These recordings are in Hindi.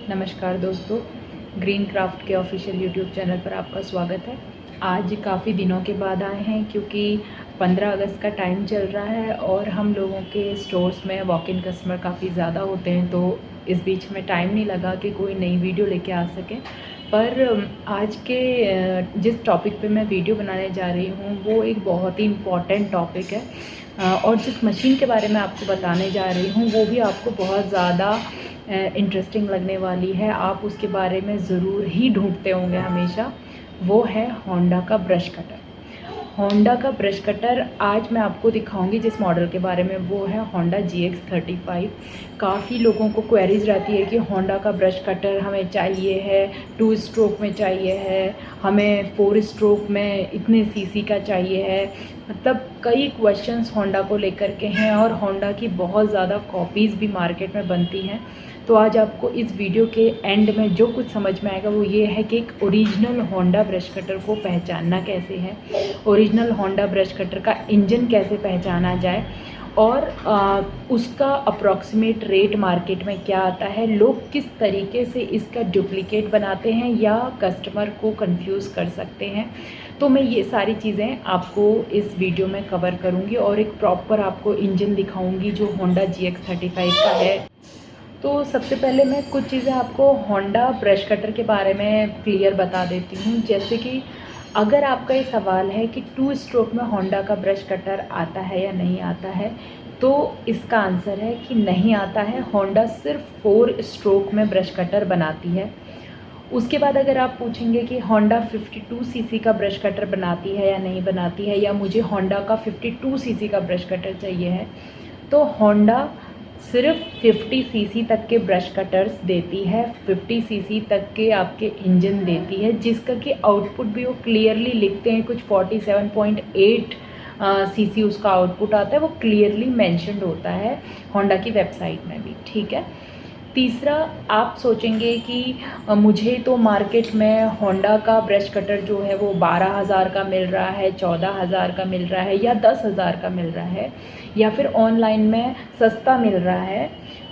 नमस्कार दोस्तों, ग्रीन क्राफ्ट के ऑफिशियल यूट्यूब चैनल पर आपका स्वागत है। आज काफ़ी दिनों के बाद आए हैं क्योंकि 15 अगस्त का टाइम चल रहा है और हम लोगों के स्टोर्स में वॉक इन कस्टमर काफ़ी ज़्यादा होते हैं, तो इस बीच में टाइम नहीं लगा कि कोई नई वीडियो लेके आ सके। पर आज के जिस टॉपिक पे मैं वीडियो बनाने जा रही हूँ वो एक बहुत ही इम्पॉर्टेंट टॉपिक है और जिस मशीन के बारे में आपको बताने जा रही हूँ वो भी आपको बहुत ज़्यादा इंटरेस्टिंग लगने वाली है। आप उसके बारे में ज़रूर ही ढूंढते होंगे हमेशा। वो है होंडा का ब्रश कटर। होंडा का ब्रश कटर आज मैं आपको दिखाऊंगी जिस मॉडल के बारे में, वो है होंडा GX35। काफ़ी लोगों को क्वेरीज रहती है कि होंडा का ब्रश कटर हमें चाहिए है, 2 स्ट्रोक में चाहिए है, हमें 4 स्ट्रोक में इतने सीसी का चाहिए है। मतलब कई क्वेश्चंस होंडा को लेकर के हैं और होंडा की बहुत ज़्यादा कॉपीज़ भी मार्केट में बनती हैं। तो आज आपको इस वीडियो के एंड में जो कुछ समझ में आएगा वो ये है कि एक ओरिजिनल होंडा ब्रश कटर को पहचानना कैसे है, ओरिजिनल होंडा ब्रश कटर का इंजन कैसे पहचाना जाए और उसका अप्रॉक्सीमेट रेट मार्केट में क्या आता है, लोग किस तरीके से इसका डुप्लीकेट बनाते हैं या कस्टमर को कंफ्यूज कर सकते हैं। तो मैं ये सारी चीज़ें आपको इस वीडियो में कवर करूँगी और एक प्रॉपर आपको इंजन दिखाऊँगी जो होंडा GX35 का है। तो सबसे पहले मैं कुछ चीज़ें आपको होंडा ब्रश कटर के बारे में क्लियर बता देती हूँ। जैसे कि अगर आपका ये सवाल है कि 2 स्ट्रोक में होंडा का ब्रश कटर आता है या नहीं आता है, तो इसका आंसर है कि नहीं आता है। होंडा सिर्फ 4 स्ट्रोक में ब्रश कटर बनाती है। उसके बाद अगर आप पूछेंगे कि होंडा 52 सीसी का ब्रश कटर बनाती है या नहीं बनाती है, या मुझे होंडा का 52 सीसी का ब्रश कटर चाहिए है, तो होंडा सिर्फ 50 सीसी तक के ब्रश कटर्स देती है, 50 सीसी तक के आपके इंजन देती है, जिसका कि आउटपुट भी वो क्लियरली लिखते हैं। कुछ 47.8 सीसी उसका आउटपुट आता है, वो क्लियरली मेंशन्ड होता है होंडा की वेबसाइट में भी। ठीक है। तीसरा, आप सोचेंगे कि मुझे तो मार्केट में होंडा का ब्रश कटर जो है वो 12,000 का मिल रहा है, 14,000 का मिल रहा है या 10,000 का मिल रहा है, या फिर ऑनलाइन में सस्ता मिल रहा है।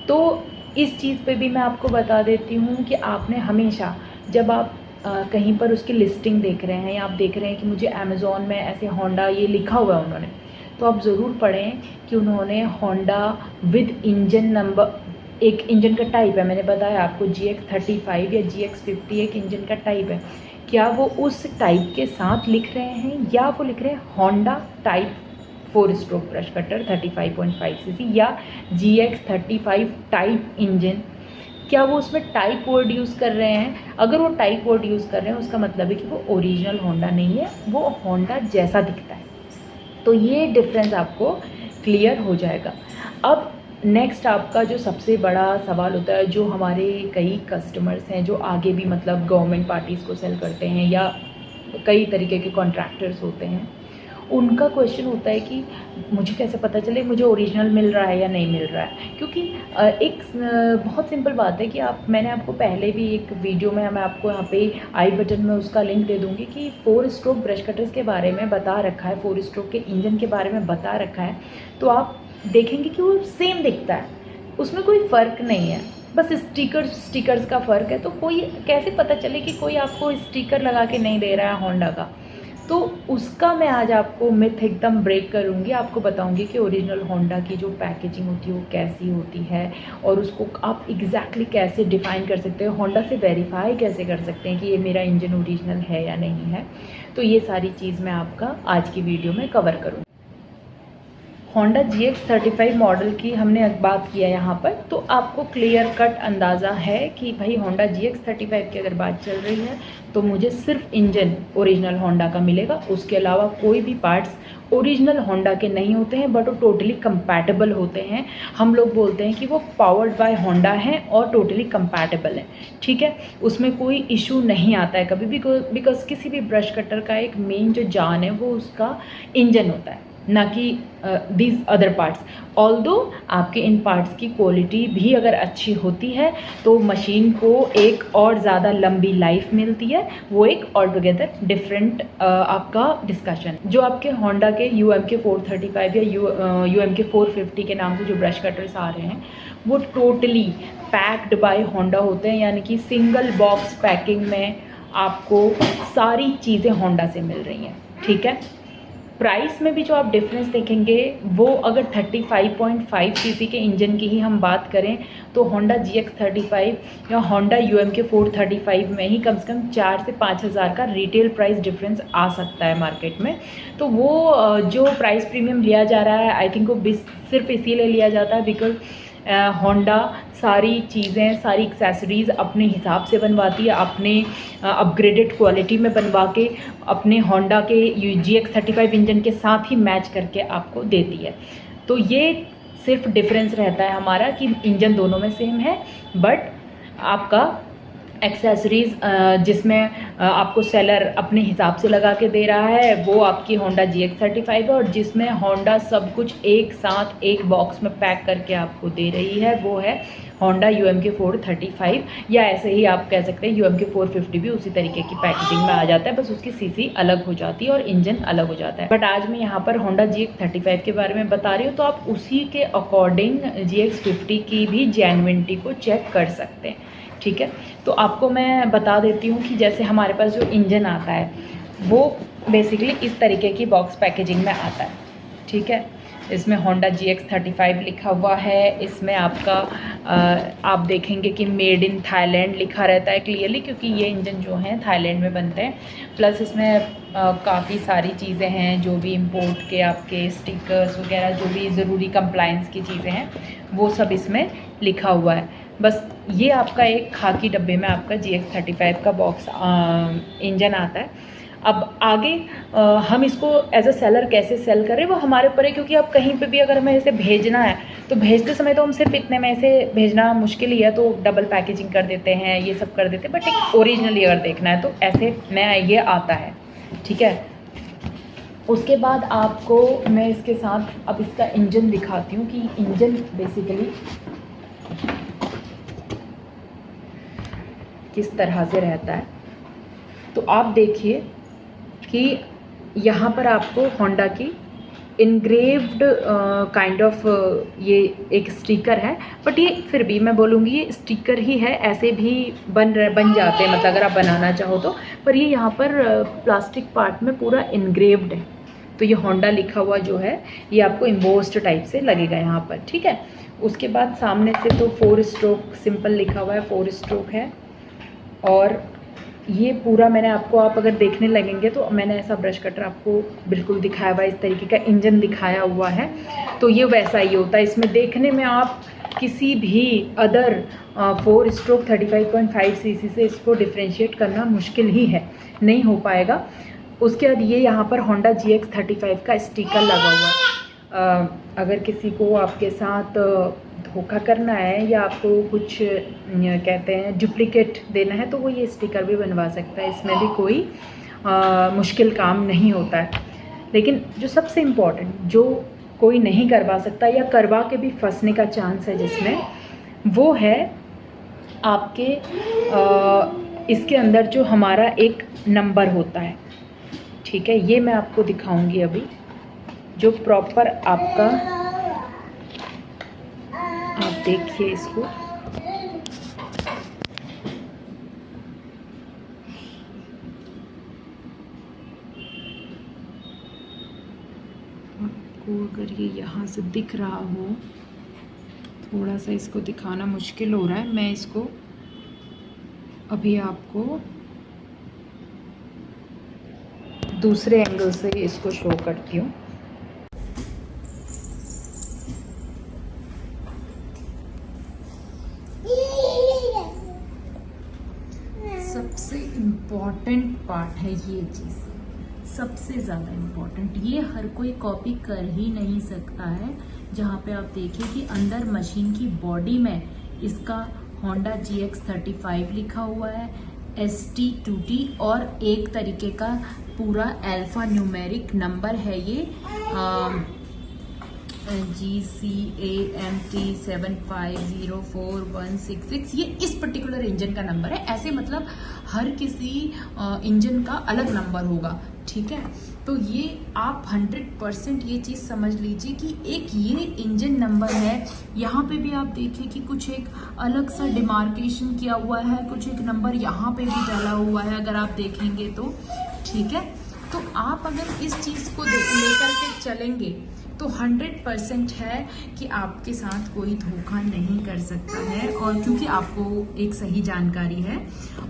तो इस चीज़ पे भी मैं आपको बता देती हूँ कि आपने हमेशा जब आप कहीं पर उसकी लिस्टिंग देख रहे हैं या आप देख रहे हैं कि मुझे अमेज़ॉन में ऐसे होंडा ये लिखा हुआ है उन्होंने, तो आप ज़रूर पढ़ें कि उन्होंने होंडा विद इंजन नंबर, एक इंजन का टाइप है, मैंने बताया आपको GX35 या GX50 एक इंजन का टाइप है। क्या वो उस टाइप के साथ लिख रहे हैं या वो लिख रहे हैं Honda type 4 stroke brush cutter 35.5 CC या GX35 टाइप इंजन, क्या वो उसमें टाइप वर्ड यूज़ कर रहे हैं? अगर वो टाइप वर्ड यूज़ कर रहे हैं उसका मतलब है कि वो ओरिजिनल होंडा नहीं है, वो होंडा जैसा दिखता है। तो ये डिफरेंस आपको क्लियर हो जाएगा। अब नेक्स्ट आपका जो सबसे बड़ा सवाल होता है, जो हमारे कई कस्टमर्स हैं जो आगे भी मतलब गवर्नमेंट पार्टीज़ को सेल करते हैं या कई तरीके के कॉन्ट्रैक्टर्स होते हैं, उनका क्वेश्चन होता है कि मुझे कैसे पता चले मुझे ओरिजिनल मिल रहा है या नहीं मिल रहा है। क्योंकि एक बहुत सिंपल बात है कि मैंने आपको पहले भी एक वीडियो में मैं आपको यहाँ पे आई बटन में उसका लिंक दे दूँगी कि 4 स्ट्रोक ब्रश कटर्स के बारे में बता रखा है, 4 स्ट्रोक के इंजन के बारे में बता रखा है। तो आप देखेंगे कि वो सेम दिखता है, उसमें कोई फ़र्क नहीं है, बस स्टिकर्स का फ़र्क है। तो कोई कैसे पता चले कि कोई आपको स्टिकर लगा के नहीं दे रहा है होंडा का? तो उसका मैं आज आपको मिथ एकदम ब्रेक करूँगी, आपको बताऊँगी कि ओरिजिनल होंडा की जो पैकेजिंग होती है वो कैसी होती है और उसको आप एग्जैक्टली कैसे डिफ़ाइन कर सकते हैं, होंडा से वेरीफाई कैसे कर सकते हैं कि ये मेरा इंजन ओरिजिनल है या नहीं है। तो ये सारी चीज़ मैं आपका आज की वीडियो में कवर करूँगी। होंडा GX35 मॉडल की हमने बात किया यहाँ पर, तो आपको क्लियर कट अंदाज़ा है कि भाई होंडा GX35 की अगर बात चल रही है तो मुझे सिर्फ इंजन ओरिजिनल होंडा का मिलेगा, उसके अलावा कोई भी पार्ट्स ओरिजिनल होंडा के नहीं होते हैं, बट वो टोटली कंपैटिबल होते हैं। हम लोग बोलते हैं कि वो पावर्ड बाय होंडा हैं और टोटली कंपैटिबल हैं। ठीक है, उसमें कोई इशू नहीं आता है कभी भी, बिकॉज किसी भी ब्रश कटर का एक मेन जो जान है वो उसका इंजन होता है, ना कि दीज अदर पार्ट्स। ऑल्दो आपके इन पार्ट्स की क्वालिटी भी अगर अच्छी होती है तो मशीन को एक और ज़्यादा लंबी लाइफ मिलती है, वो एक ऑल टुगेदर डिफरेंट आपका डिस्कशन। जो आपके होंडा के UMK 435 या UMK 450 के नाम से जो ब्रश कटर्स आ रहे हैं वो टोटली पैक्ड बाय होंडा होते हैं, यानी कि सिंगल बॉक्स पैकिंग में आपको सारी चीज़ें होंडा से मिल रही हैं, ठीक है। प्राइस में भी जो आप डिफरेंस देखेंगे वो अगर 35.5 सीसी के इंजन की ही हम बात करें तो होंडा GX35 या होंडा UMK 435 में ही कम से कम 4 से 5 हज़ार का रिटेल प्राइस डिफरेंस आ सकता है मार्केट में। तो वो जो प्राइस प्रीमियम लिया जा रहा है आई थिंक वो सिर्फ इसीलिए लिया जाता है बिकॉज होंडा सारी चीज़ें, सारी एक्सेसरीज़ अपने हिसाब से बनवाती है, अपने अपग्रेडेड क्वालिटी में बनवा के अपने होंडा के GX35 इंजन के साथ ही मैच करके आपको देती है। तो ये सिर्फ डिफरेंस रहता है हमारा कि इंजन दोनों में सेम है, बट आपका एक्सेसरीज़ जिसमें आपको सेलर अपने हिसाब से लगा के दे रहा है वो आपकी होंडा GX35 है, और जिसमें होंडा सब कुछ एक साथ एक बॉक्स में पैक करके आपको दे रही है वो है होंडा UMK 435, या ऐसे ही आप कह सकते हैं UMK 450 भी उसी तरीके की पैकेजिंग में आ जाता है, बस उसकी सीसी अलग हो जाती है और इंजन अलग हो जाता है। बट आज मैं यहाँ पर होंडा GX35 के बारे में बता रही हूँ, तो आप उसी के अकॉर्डिंग GX50 की भी जेन्युइनिटी को चेक कर सकते हैं, ठीक है। तो आपको मैं बता देती हूँ कि जैसे हमारे पास जो इंजन आता है वो बेसिकली इस तरीके की बॉक्स पैकेजिंग में आता है, ठीक है। इसमें होंडा GX35 लिखा हुआ है, इसमें आपका आप देखेंगे कि मेड इन थाईलैंड लिखा रहता है क्लियरली, क्योंकि ये इंजन जो हैं थाईलैंड में बनते हैं। प्लस इसमें काफ़ी सारी चीज़ें हैं, जो भी इंपोर्ट के आपके स्टिकर्स वगैरह जो भी ज़रूरी कंप्लायंस की चीज़ें हैं वो सब इसमें लिखा हुआ है। बस ये आपका एक खाकी डब्बे में आपका GX35 का बॉक्स इंजन आता है। अब आगे हम इसको एज अ सेलर कैसे सेल करें वो हमारे ऊपर है, क्योंकि अब कहीं पे भी अगर हमें इसे भेजना है तो भेजते समय तो हम सिर्फ इतने में इसे भेजना मुश्किल ही है, तो डबल पैकेजिंग कर देते हैं, ये सब कर देते हैं। बट एक ओरिजिनली अगर देखना है तो ऐसे में ये आता है, ठीक है। उसके बाद आपको मैं इसके साथ अब इसका इंजन दिखाती हूँ कि इंजन बेसिकली किस तरह से रहता है। तो आप देखिए कि यहाँ पर आपको होंडा की इनग्रेव्ड काइंड ऑफ ये एक स्टिकर है, बट ये फिर भी मैं बोलूँगी ये स्टिकर ही है, ऐसे भी बन जाते हैं, मतलब अगर आप बनाना चाहो तो। पर ये यहाँ पर प्लास्टिक पार्ट में पूरा इनग्रेव्ड है, तो ये होंडा लिखा हुआ जो है ये आपको इम्बोस्ड टाइप से लगेगा यहाँ पर, ठीक है। उसके बाद सामने से तो 4 स्ट्रोक सिंपल लिखा हुआ है, 4 स्ट्रोक है। और ये पूरा मैंने आपको, आप अगर देखने लगेंगे तो मैंने ऐसा ब्रश कटर आपको बिल्कुल दिखाया हुआ है, इस तरीके का इंजन दिखाया हुआ है, तो ये वैसा ही होता है। इसमें देखने में आप किसी भी अदर 4 स्ट्रोक 35.5 सीसी से इसको डिफ्रेंशिएट करना मुश्किल ही है, नहीं हो पाएगा। उसके बाद ये यहाँ पर होंडा GX35 का स्टिकर लगा हुआ है। अगर किसी को आपके साथ धोखा करना है या आपको कुछ कहते हैं डुप्लीकेट देना है तो वो ये स्टिकर भी बनवा सकता है, इसमें भी कोई मुश्किल काम नहीं होता है। लेकिन जो सबसे इम्पॉर्टेंट, जो कोई नहीं करवा सकता या करवा के भी फंसने का चांस है जिसमें, वो है आपके इसके अंदर जो हमारा एक नंबर होता है, ठीक है। ये मैं आपको दिखाऊंगी अभी, जो प्रॉपर आपका, आप देखिए इसको, आपको अगर ये यहाँ से दिख रहा हो, थोड़ा सा इसको दिखाना मुश्किल हो रहा है, मैं इसको अभी आपको दूसरे एंगल से इसको शो करती हूँ। सबसे इम्पॉर्टेंट पार्ट है ये चीज़, सबसे ज़्यादा इम्पॉर्टेंट, ये हर कोई कॉपी कर ही नहीं सकता है। जहाँ पे आप देखिए कि अंदर मशीन की बॉडी में इसका होंडा GX35 लिखा हुआ है, ST2T और एक तरीके का पूरा अल्फा न्यूमेरिक नंबर है ये GCAMT 7504166। ये इस पर्टिकुलर इंजन का नंबर है। ऐसे मतलब हर किसी इंजन का अलग नंबर होगा, ठीक है। तो ये आप 100% ये चीज़ समझ लीजिए कि एक ये इंजन नंबर है। यहाँ पे भी आप देखिए कि कुछ एक अलग सा डिमार्केशन किया हुआ है, कुछ एक नंबर यहाँ पे भी डाला हुआ है अगर आप देखेंगे तो, ठीक है। तो आप अगर इस चीज़ को लेकर के चलेंगे तो 100% है कि आपके साथ कोई धोखा नहीं कर सकता है, और क्योंकि आपको एक सही जानकारी है।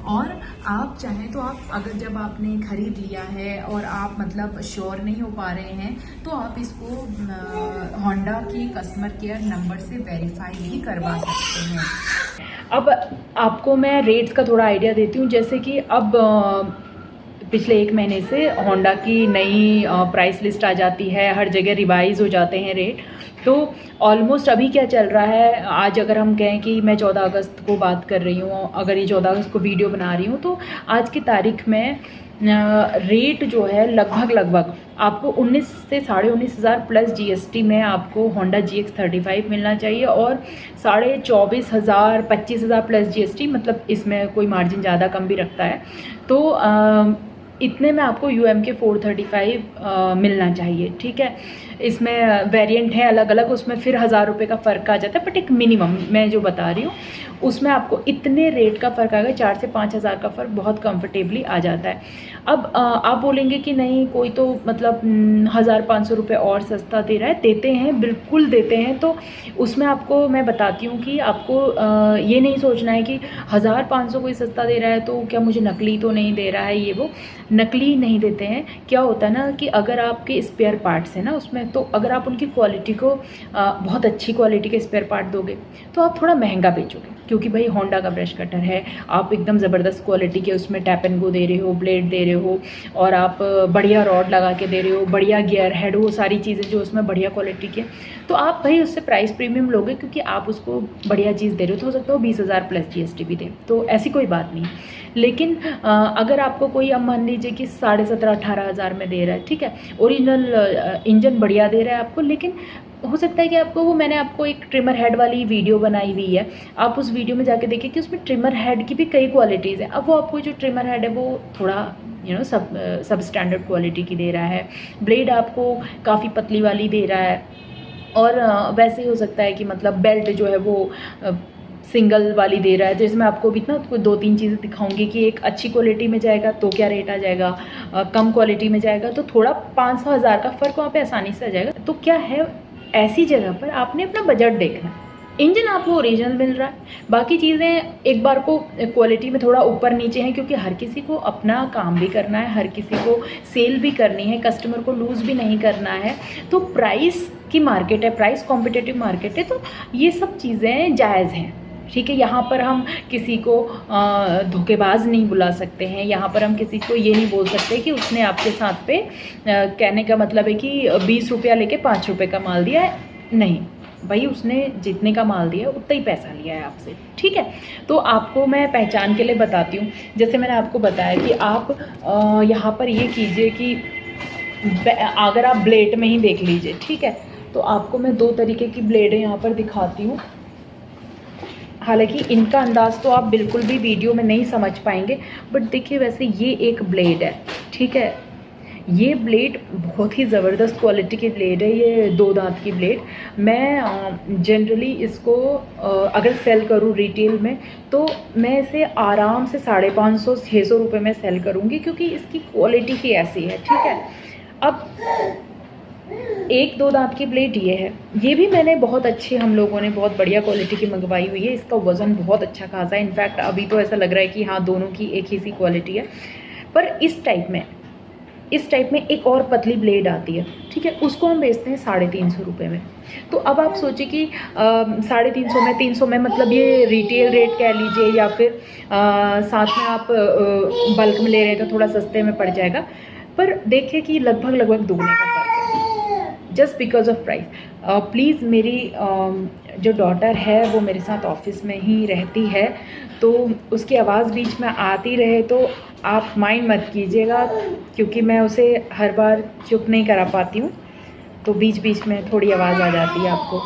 और आप चाहें तो आप अगर जब आपने खरीद लिया है और आप मतलब श्योर नहीं हो पा रहे हैं तो आप इसको होंडा के कस्टमर केयर नंबर से वेरीफाई भी करवा सकते हैं। अब आपको मैं रेट्स का थोड़ा आइडिया देती हूँ। जैसे कि अब पिछले 1 महीने से होंडा की नई प्राइस लिस्ट आ जाती है, हर जगह रिवाइज हो जाते हैं रेट। तो ऑलमोस्ट अभी क्या चल रहा है, आज अगर हम कहें कि मैं 14 अगस्त को बात कर रही हूँ, अगर ये 14 अगस्त को वीडियो बना रही हूँ, तो आज की तारीख में रेट जो है लगभग आपको 19 से 19,500 प्लस GST में आपको होंडा GX35 मिलना चाहिए, और 24,500 25,000 प्लस GST, मतलब इसमें कोई मार्जिन ज़्यादा कम भी रखता है। तो इतने में आपको UMK 435 मिलना चाहिए, ठीक है। इसमें वेरिएंट है अलग अलग, उसमें फिर 1,000 रुपये का फ़र्क आ जाता है, बट एक मिनिमम मैं जो बता रही हूँ उसमें आपको इतने रेट का फ़र्क आएगा। 4 से 5,000 का फ़र्क बहुत कंफर्टेबली आ जाता है। अब आप बोलेंगे कि नहीं कोई तो मतलब 1,500 रुपये और सस्ता दे रहा है, देते हैं, बिल्कुल देते हैं। तो उसमें आपको मैं बताती हूँ कि आपको ये नहीं सोचना है कि 1,500 कोई सस्ता दे रहा है तो क्या मुझे नकली तो नहीं दे रहा है, ये वो नकली नहीं देते हैं। क्या होता है ना कि अगर आपके स्पेयर पार्ट्स हैं ना उसमें, तो अगर आप उनकी क्वालिटी को बहुत अच्छी क्वालिटी के स्पेयर पार्ट दोगे तो आप थोड़ा महंगा बेचोगे, क्योंकि भाई होंडा का ब्रश कटर है, आप एकदम ज़बरदस्त क्वालिटी के उसमें टैप एंड गो दे रहे हो, ब्लेड दे रहे हो, और आप बढ़िया रॉड लगा के दे रहे हो, बढ़िया गियर हेड, वो सारी चीज़ें जो उसमें बढ़िया क्वालिटी की, तो आप भाई उससे प्राइस प्रीमियम लोगे, क्योंकि आप उसको बढ़िया चीज़ दे रहे हो। तो हो सकता है 20,000 प्लस GST भी दे, तो ऐसी कोई बात नहीं। लेकिन अगर आपको कोई, अब मान लीजिए कि 17,500-18,000 में दे रहा है, ठीक है, ओरिजिनल इंजन बढ़िया दे रहा है आपको, लेकिन हो सकता है कि आपको वो, मैंने आपको एक ट्रिमर हेड वाली वीडियो बनाई हुई है, आप उस वीडियो में जाके देखिए कि उसमें ट्रिमर हेड की भी कई क्वालिटीज़ हैं। अब वो आपको जो ट्रिमर हेड है वो थोड़ा सब स्टैंडर्ड क्वालिटी की दे रहा है, ब्लेड आपको काफ़ी पतली वाली दे रहा है, और वैसे ही हो सकता है कि मतलब बेल्ट जो है वो सिंगल वाली दे रहा है। जैसे मैं आपको भी ना 2-3 चीज़ें दिखाऊंगी कि एक अच्छी क्वालिटी में जाएगा तो क्या रेट आ जाएगा, कम क्वालिटी में जाएगा तो थोड़ा 500-1,000 का फ़र्क वहाँ पे आसानी से आ जाएगा। तो क्या है, ऐसी जगह पर आपने अपना बजट देखना है। इंजन आपको ओरिजिनल मिल रहा है, बाकी चीज़ें एक बार को क्वालिटी में थोड़ा ऊपर नीचे हैं, क्योंकि हर किसी को अपना काम भी करना है, हर किसी को सेल भी करनी है, कस्टमर को लूज़ भी नहीं करना है। तो प्राइस की मार्केट है, प्राइस कॉम्पिटिटिव मार्केट है, तो ये सब चीज़ें जायज़ हैं, ठीक है। यहाँ पर हम किसी को धोखेबाज नहीं बुला सकते हैं, यहाँ पर हम किसी को ये नहीं बोल सकते कि उसने आपके साथ पे कहने का मतलब है कि 20 रुपया लेके 5 रुपये का माल दिया है, नहीं भाई, उसने जितने का माल दिया उतना ही पैसा लिया है आपसे, ठीक है। तो आपको मैं पहचान के लिए बताती हूँ। जैसे मैंने आपको बताया कि आप यहाँ पर ये कीजिए कि अगर आप ब्लेड में ही देख लीजिए, ठीक है, तो आपको मैं 2 तरीके की ब्लेड यहाँ पर दिखाती हूँ। हालांकि इनका अंदाज़ तो आप बिल्कुल भी वीडियो में नहीं समझ पाएंगे, बट देखिए वैसे ये एक ब्लेड है, ठीक है। ये ब्लेड बहुत ही ज़बरदस्त क्वालिटी की ब्लेड है, ये 2 दांत की ब्लेड। मैं जनरली इसको अगर सेल करूँ रिटेल में तो मैं इसे आराम से 550-600 रुपये में सेल करूँगी, क्योंकि इसकी क्वालिटी ही ऐसी है, ठीक है। अब 1-2 दांत की ब्लेड ये है, ये भी मैंने बहुत अच्छी, हम लोगों ने बहुत बढ़िया क्वालिटी की मंगवाई हुई है। इसका वज़न बहुत अच्छा खासा है, इनफैक्ट अभी तो ऐसा लग रहा है कि हाँ दोनों की एक ही सी क्वालिटी है। पर इस टाइप में एक और पतली ब्लेड आती है, ठीक है, उसको हम बेचते हैं 350 रुपये में। तो अब आप सोचिए कि 350 में, 300 में, मतलब ये रिटेल रेट कह लीजिए, या फिर साथ में आप बल्क में ले रहे हैं तो थोड़ा सस्ते में पड़ जाएगा। पर देखिए कि लगभग दुगने का फ़र्क है, just because of price. Please मेरी जो डॉटर है वो मेरे साथ ऑफिस में ही रहती है, तो उसकी आवाज़ बीच में आती रहे तो आप माइंड मत कीजिएगा, क्योंकि मैं उसे हर बार चुप नहीं करा पाती हूँ, तो बीच बीच में थोड़ी आवाज़ आ जाती है आपको।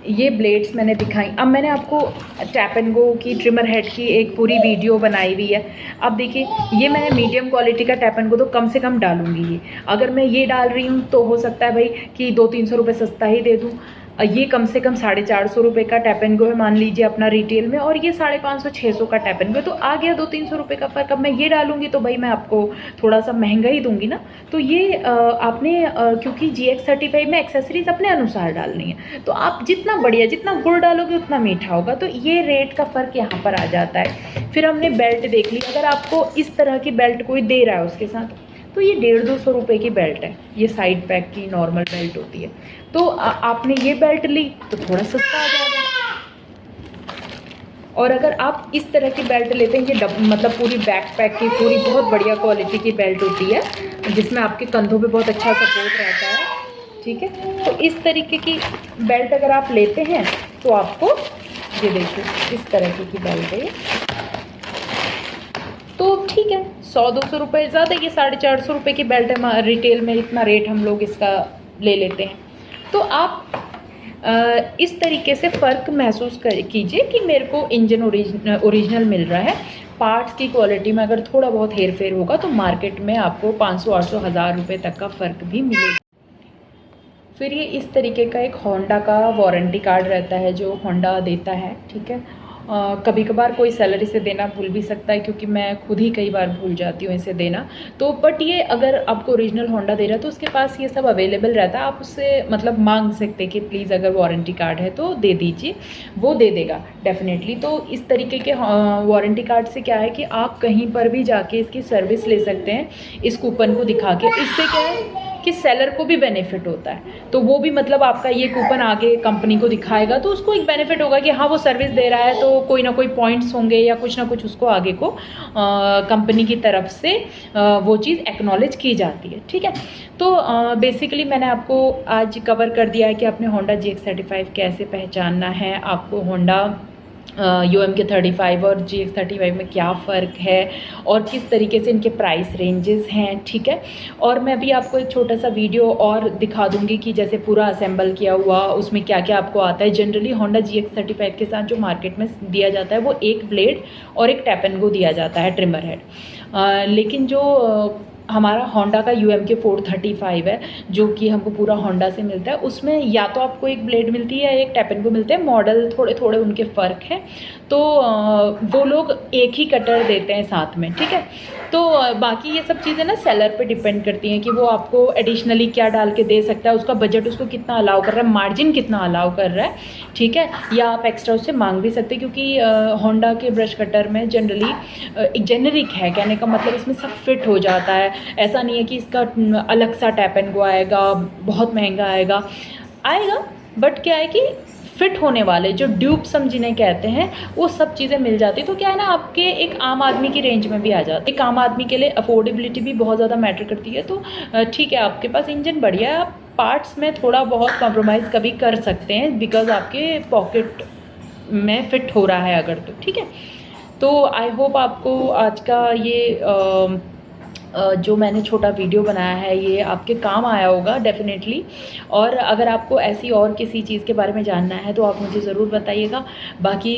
ये ब्लेड्स मैंने दिखाई। अब मैंने आपको टैप एंड गो की ट्रिमर हेड की एक पूरी वीडियो बनाई हुई है। अब देखिए, ये मैं मीडियम क्वालिटी का टैप एंड गो तो कम से कम डालूंगी ही। अगर मैं ये डाल रही हूँ तो हो सकता है भाई कि 200-300 रुपये सस्ता ही दे दूँ। ये कम से कम 450 रुपये का टैप एंड गो है मान लीजिए अपना रिटेल में, और ये 550-600 का टैप एंड गो, तो आ गया 200-300 रुपये का फ़र्क। अब मैं ये डालूंगी तो भाई मैं आपको थोड़ा सा महंगा ही दूंगी ना। तो ये आपने क्योंकि GX35 में एक्सेसरीज अपने अनुसार डालनी है, तो आप जितना बढ़िया, जितना गुड़ डालोगे उतना मीठा होगा, तो ये रेट का फ़र्क यहाँ पर आ जाता है। फिर हमने बेल्ट देख ली। अगर आपको इस तरह की बेल्ट कोई दे रहा है उसके साथ, तो ये 150-200 रुपये की बेल्ट है। ये साइड पैक की नॉर्मल बेल्ट होती है। तो आपने ये बेल्ट ली तो थोड़ा सस्ता आ जाएगा। और अगर आप इस तरह की बेल्ट लेते हैं, ये मतलब पूरी बैक पैक की पूरी बहुत बढ़िया क्वालिटी की बेल्ट होती है, जिसमें आपके कंधों पे बहुत अच्छा सपोर्ट रहता है, ठीक है। तो इस तरीके की बेल्ट अगर आप लेते हैं तो आपको ये देखिए इस तरह की बेल्ट है, तो ठीक है 100-200 रुपये ज़्यादा, ये 450 रुपये की बेल्ट है रिटेल में, इतना रेट हम लोग इसका ले लेते हैं। तो आप इस तरीके से फ़र्क महसूस कीजिए कि मेरे को इंजन ओरिजिनल मिल रहा है। पार्ट्स की क्वालिटी में अगर थोड़ा बहुत हेर फेर होगा तो मार्केट में आपको 500-800 हज़ार रुपये तक का फ़र्क भी मिलेगा। फिर ये इस तरीके का एक होंडा का वारंटी कार्ड रहता है जो होंडा देता है, ठीक है। कभी कभार कोई सेलर इसे देना भूल भी सकता है, क्योंकि मैं खुद ही कई बार भूल जाती हूँ इसे देना। तो बट ये अगर आपको ओरिजिनल होंडा दे रहा है तो उसके पास ये सब अवेलेबल रहता है, आप उससे मतलब मांग सकते हैं कि प्लीज़ अगर वारंटी कार्ड है तो दे दीजिए, वो दे देगा डेफिनेटली। तो इस तरीके के वारंटी कार्ड से क्या है कि आप कहीं पर भी जाके इसकी सर्विस ले सकते हैं इस कूपन को दिखा के। इससे क्या है कि सेलर को भी बेनिफिट होता है, तो वो भी मतलब आपका ये कूपन आगे कंपनी को दिखाएगा तो उसको एक बेनिफिट होगा कि हाँ वो सर्विस दे रहा है, तो कोई ना कोई पॉइंट्स होंगे या कुछ ना कुछ उसको आगे को कंपनी की तरफ से वो चीज़ एक्नॉलेज की जाती है, ठीक है। तो बेसिकली मैंने आपको आज कवर कर दिया है कि आपने होंडा GX35 कैसे पहचानना है, आपको होंडा UMK 35 और GX35 में क्या फ़र्क है और किस तरीके से इनके प्राइस रेंजेस हैं, ठीक है। और मैं भी आपको एक छोटा सा वीडियो और दिखा दूंगी कि जैसे पूरा असेंबल किया हुआ उसमें क्या क्या आपको आता है। जनरली होंडा GX35 के साथ जो मार्केट में दिया जाता है वो एक ब्लेड और एक टैप एंड गो दिया जाता है ट्रिमर हेड, लेकिन जो हमारा होंडा का UMK 435 है जो कि हमको पूरा होंडा से मिलता है, उसमें या तो आपको एक ब्लेड मिलती है या एक टैप एंड गो मिलते हैं, मॉडल थोड़े थोड़े उनके फ़र्क हैं। तो वो लोग एक ही कटर देते हैं साथ में, ठीक है। तो बाकी ये सब चीज़ें ना सेलर पे डिपेंड करती हैं कि वो आपको एडिशनली क्या डाल के दे सकता है, उसका बजट उसको कितना अलाउ कर रहा है, मार्जिन कितना अलाउ कर रहा है, ठीक है। या आप एक्स्ट्रा उससे मांग भी सकते हैं, क्योंकि होंडा के ब्रश कटर में जनरली एक जेनरिक है, कहने का मतलब इसमें सब फिट हो जाता है। ऐसा नहीं है कि इसका अलग सा टैप एंड गो आएगा, बहुत महंगा आएगा, बट क्या है कि फिट होने वाले जो ड्यूब्स हम जिन्हें कहते हैं वो सब चीज़ें मिल जाती। तो क्या है ना, आपके एक आम आदमी की रेंज में भी आ जाती है। एक आम आदमी के लिए अफोर्डेबिलिटी भी बहुत ज़्यादा मैटर करती है। तो ठीक है, आपके पास इंजन बढ़िया है, आप पार्ट्स में थोड़ा बहुत कॉम्प्रोमाइज़ कभी कर सकते हैं बिकॉज आपके पॉकेट में फ़िट हो रहा है अगर, तो ठीक है। तो आई होप आपको आज का ये जो मैंने छोटा वीडियो बनाया है ये आपके काम आया होगा डेफिनेटली। और अगर आपको ऐसी और किसी चीज़ के बारे में जानना है तो आप मुझे ज़रूर बताइएगा। बाकी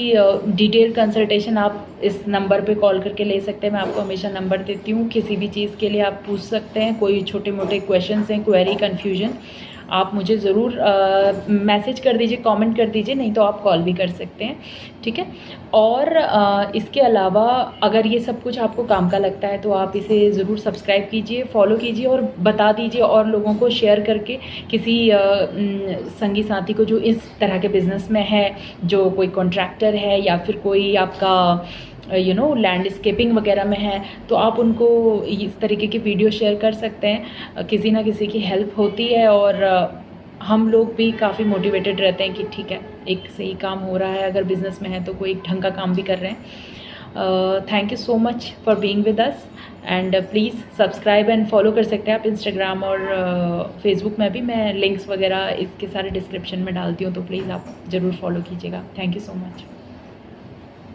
डिटेल कंसल्टेशन आप इस नंबर पे कॉल करके ले सकते हैं, मैं आपको हमेशा नंबर देती हूँ। किसी भी चीज़ के लिए आप पूछ सकते हैं, कोई छोटे मोटे क्वेश्चंस हैं, क्वेरी, कन्फ्यूजन, आप मुझे ज़रूर मैसेज कर दीजिए, कमेंट कर दीजिए, नहीं तो आप कॉल भी कर सकते हैं, ठीक है। और इसके अलावा अगर ये सब कुछ आपको काम का लगता है तो आप इसे ज़रूर सब्सक्राइब कीजिए, फॉलो कीजिए और बता दीजिए और लोगों को शेयर करके किसी संगी साथी को जो इस तरह के बिज़नेस में है, जो कोई कॉन्ट्रैक्टर है या फिर कोई आपका लैंडस्केपिंग वगैरह में है, तो आप उनको इस तरीके की वीडियो शेयर कर सकते हैं। किसी ना किसी की हेल्प होती है और हम लोग भी काफ़ी मोटिवेटेड रहते हैं कि ठीक है, एक सही काम हो रहा है, अगर बिज़नेस में है तो कोई ढंग का काम भी कर रहे हैं। Thank you so much for being with us and please subscribe and follow कर सकते हैं आप इंस्टाग्राम और फेसबुक में भी। मैं लिंक्स वगैरह इसके सारे डिस्क्रिप्शन में डालती हूँ, तो प्लीज़ आप ज़रूर फॉलो कीजिएगा। Thank you so much.